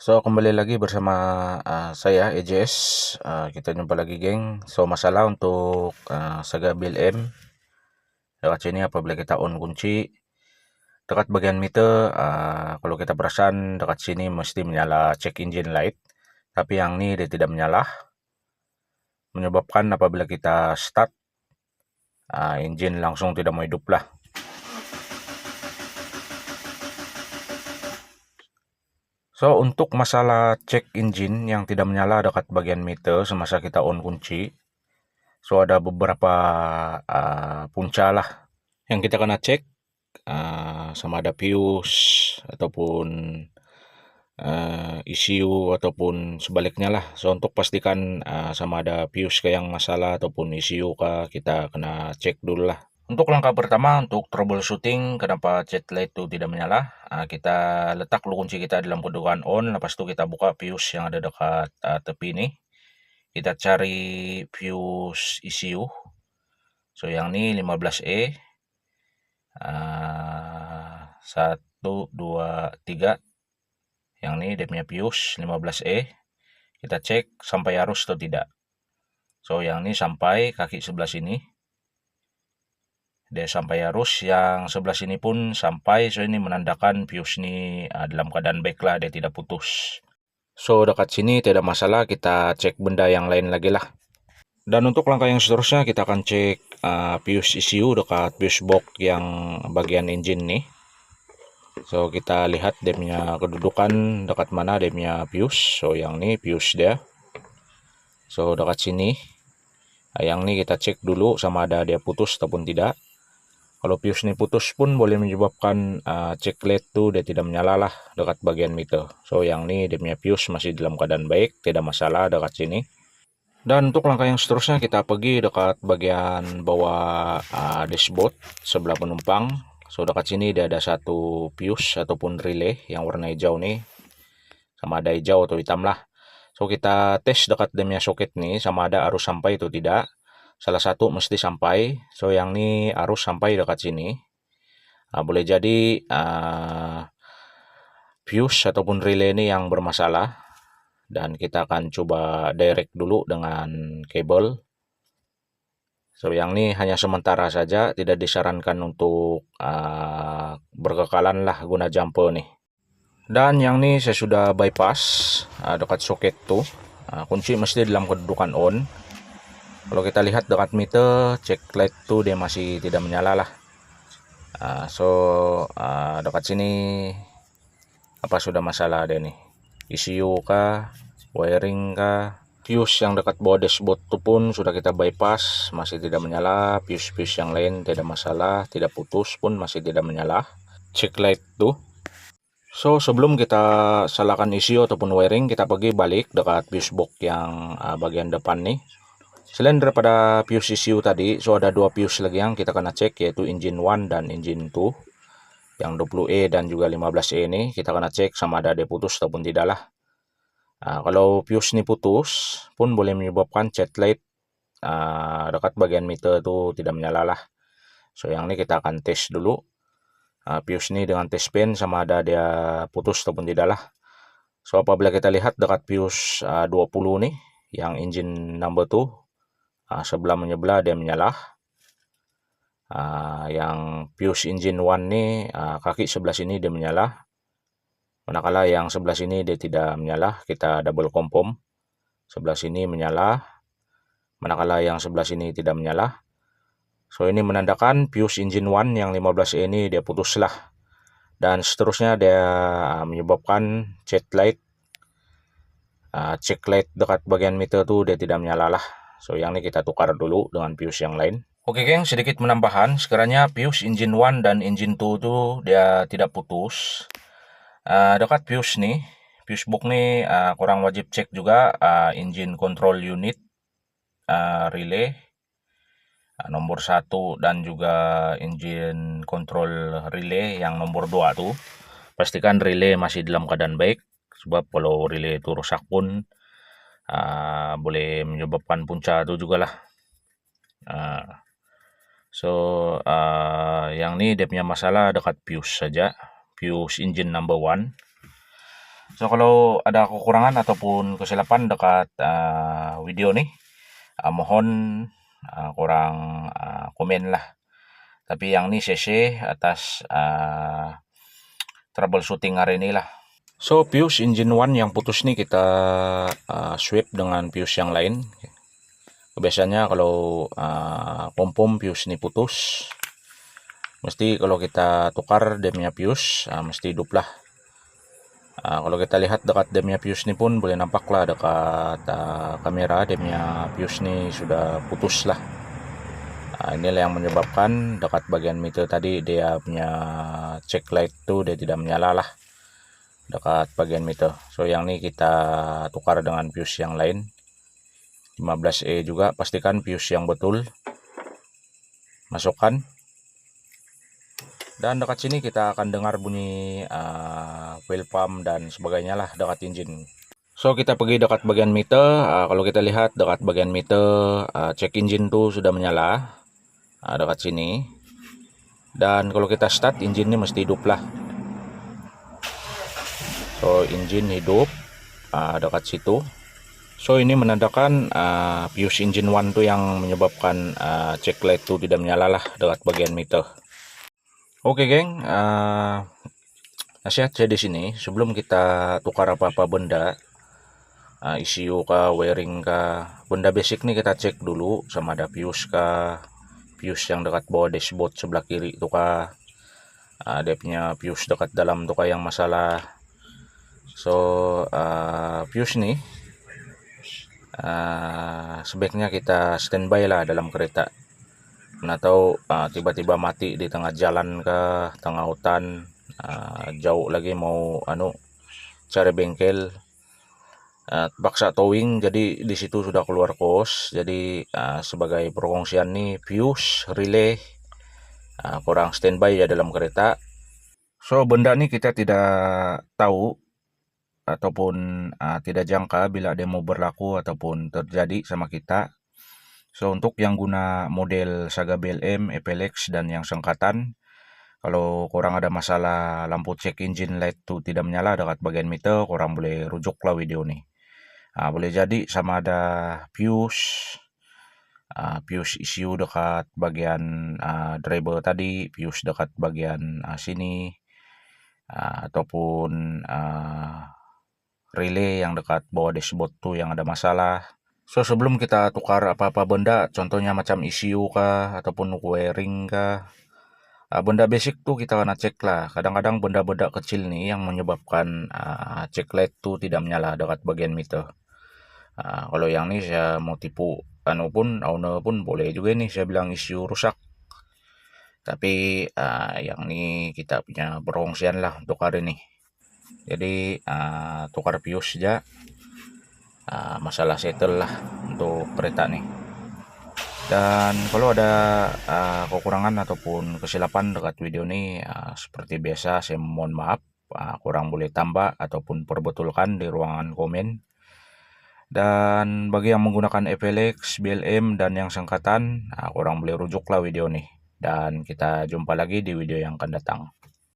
So, kembali lagi bersama saya EJS. Kita jumpa lagi, geng. So, masalah untuk Saga Build M. Dekat sini apabila kita on kunci, dekat bagian meter, kalau kita perasan dekat sini mesti menyala check engine light. Tapi yang ini dia tidak menyala. Menyebabkan apabila kita start, engine langsung tidak mau hidup lah. So, untuk masalah check engine yang tidak menyala dekat bagian meter semasa kita on kunci, so ada beberapa punca lah yang kita kena cek, sama ada fuse ataupun ECU ataupun sebaliknya lah. So untuk pastikan sama ada fuse ke yang masalah ataupun ECU kah, kita kena cek dulu lah. Untuk langkah pertama untuk troubleshooting kenapa jet light itu tidak menyala, kita letak dulu kunci kita dalam kedudukan on, lepas itu kita buka fuse yang ada dekat tepi ini. Kita cari fuse ECU. So yang ini 15E. 1, 2, 3. Yang ini dia punya fuse 15E. Kita cek sampai arus atau tidak. So yang ini sampai kaki sebelah sini. Dia sampai arus, yang sebelah sini pun sampai. So ini menandakan fuse ini dalam keadaan baik lah, dia tidak putus. So dekat sini tidak masalah, kita cek benda yang lain lagi lah. Dan untuk langkah yang seterusnya kita akan cek fuse ECU dekat fuse box yang bagian engine nih. So kita lihat dia punya kedudukan dekat mana dia punya fuse. So yang ini fuse dia. So dekat sini. Yang ini kita cek dulu sama ada dia putus ataupun tidak. Kalau fuse ini putus pun boleh menyebabkan check light tuh dia tidak menyala lah dekat bagian meter. So yang ini dia punya fuse masih dalam keadaan baik, tidak masalah dekat sini. Dan untuk langkah yang seterusnya kita pergi dekat bagian bawah dashboard sebelah penumpang. So dekat sini dia ada satu fuse ataupun relay yang warna hijau nih, sama ada hijau atau hitam lah. So kita tes dekat demnya soket nih sama ada arus sampai atau tidak. Salah satu mesti sampai. So yang ini arus sampai dekat sini. Boleh jadi fuse ataupun relay ini yang bermasalah. Dan kita akan coba direct dulu dengan kabel. So yang ini hanya sementara saja, tidak disarankan untuk berkekalan lah guna jumper nih. Dan yang ini saya sudah bypass dekat soket tuh. Kunci mesti dalam kedudukan on. Kalau kita lihat dekat meter, check light tuh dia masih tidak menyala lah. So dekat sini apa sudah masalah dia nih? ECU kah, wiring kah? Fuse yang dekat bawah dashboard itu pun sudah kita bypass, masih tidak menyala. Fuse yang lain tidak masalah, tidak putus pun masih tidak menyala. Check light tuh. So sebelum kita salahkan ECU ataupun wiring, kita pergi balik dekat fuse box yang bagian depan nih. Selain daripada fuse ECU tadi, so ada dua fuse lagi yang kita kena cek, yaitu engine 1 dan engine 2. Yang 20E dan juga 15E ini kita kena cek sama ada dia putus ataupun tidak lah. Kalau fuse ini putus pun boleh menyebabkan jet light dekat bagian meter itu tidak menyala lah. So yang ini kita akan tes dulu fuse ini dengan test pen sama ada dia putus ataupun tidak lah. So apabila kita lihat dekat fuse 20 nih yang engine number 2, sebelah menyebelah dia menyala. Yang fuse engine 1 nih kaki sebelah sini dia menyala. Manakala yang sebelah sini dia tidak menyala, kita double confirm. Sebelah sini menyala, manakala yang sebelah sini tidak menyala. So ini menandakan fuse engine 1 yang 15E ini dia putus lah. Dan seterusnya dia menyebabkan check light dekat bagian meter tuh dia tidak menyala lah. So yang ini kita tukar dulu dengan fuse yang lain. Oke geng, sedikit penambahan. Sekiranya fuse engine 1 dan engine 2 tuh dia tidak putus, dekat fuse nih, fuse box nih kurang wajib cek juga engine control unit relay nomor 1 dan juga engine control relay yang nomor 2 tuh. Pastikan relay masih dalam keadaan baik, sebab kalau relay itu rusak pun boleh menyebabkan punca itu juga lah. So yang ini dia punya masalah dekat fuse saja, fuse engine number 1. So kalau ada kekurangan ataupun kesilapan dekat video nih, mohon kurang komen lah. Tapi yang ini CC atas troubleshooting hari ini lah. So fuse engine 1 yang putus nih kita swap dengan fuse yang lain. Biasanya kalau pom-pom fuse ini putus, mesti kalau kita tukar demnya fuse mesti hidup lah. Kalau kita lihat dekat demnya fuse ini pun boleh nampak lah dekat kamera demnya fuse ini sudah putus lah. Inilah yang menyebabkan dekat bagian meter tadi dia punya check light tuh dia tidak menyala lah dekat bagian meter. So yang ini kita tukar dengan fuse yang lain 15E juga. Pastikan fuse yang betul, masukkan. Dan dekat sini kita akan dengar bunyi fuel pump dan sebagainya lah dekat engine. So kita pergi dekat bagian meter. Kalau kita lihat dekat bagian meter check engine tuh sudah menyala dekat sini. Dan kalau kita start engine ini mesti hidup lah. So engine hidup dekat situ. So ini menandakan fuse engine 1 tuh yang menyebabkan check light tuh tidak menyala lah dekat bagian meter. Oke geng, nasihat saya di sini sebelum kita tukar apa-apa benda, ECU kah, wiring kah, benda basic nih kita cek dulu sama ada fuse kah, fuse yang dekat bawah dashboard sebelah kiri itu kah, dia punya fuse dekat dalam tuh kah yang masalah. So fuse nih sebaiknya kita standby lah dalam kereta. Nah tahu tiba-tiba mati di tengah jalan ke tengah hutan, jauh lagi mau cari bengkel, paksa towing, jadi di situ sudah keluar kos. Jadi sebagai perkongsian nih fuse relay kurang standby ya dalam kereta. So benda nih kita tidak tahu ataupun tidak jangka bila demo berlaku ataupun terjadi sama kita. So untuk yang guna model Saga BLM, FLX dan yang sengkatan, kalau kurang ada masalah lampu check engine light tuh tidak menyala dekat bagian meter, kurang boleh rujuk lah video nih. Boleh jadi sama ada fuse ECU dekat bagian driver tadi, fuse dekat bagian sini, ataupun relay yang dekat bawah dashboard tuh yang ada masalah. So sebelum kita tukar apa-apa benda, contohnya macam ECU kah ataupun wiring kah, benda basic tuh kita kena cek lah. Kadang-kadang benda-benda kecil nih yang menyebabkan check light tuh tidak menyala dekat bagian meter. Kalau yang ini saya mau tipu owner pun boleh juga nih saya bilang ECU rusak. Tapi yang ini kita punya perkongsian lah untuk hari ini. Jadi tukar fuse saja. Masalah settle lah untuk kereta nih. Dan kalau ada kekurangan ataupun kesilapan dekat video ini, seperti biasa saya mohon maaf, kurang boleh tambah ataupun perbetulkan di ruangan komen. Dan bagi yang menggunakan FLX, BLM dan yang sengkatan, kurang boleh rujuk lah video nih. Dan kita jumpa lagi di video yang akan datang.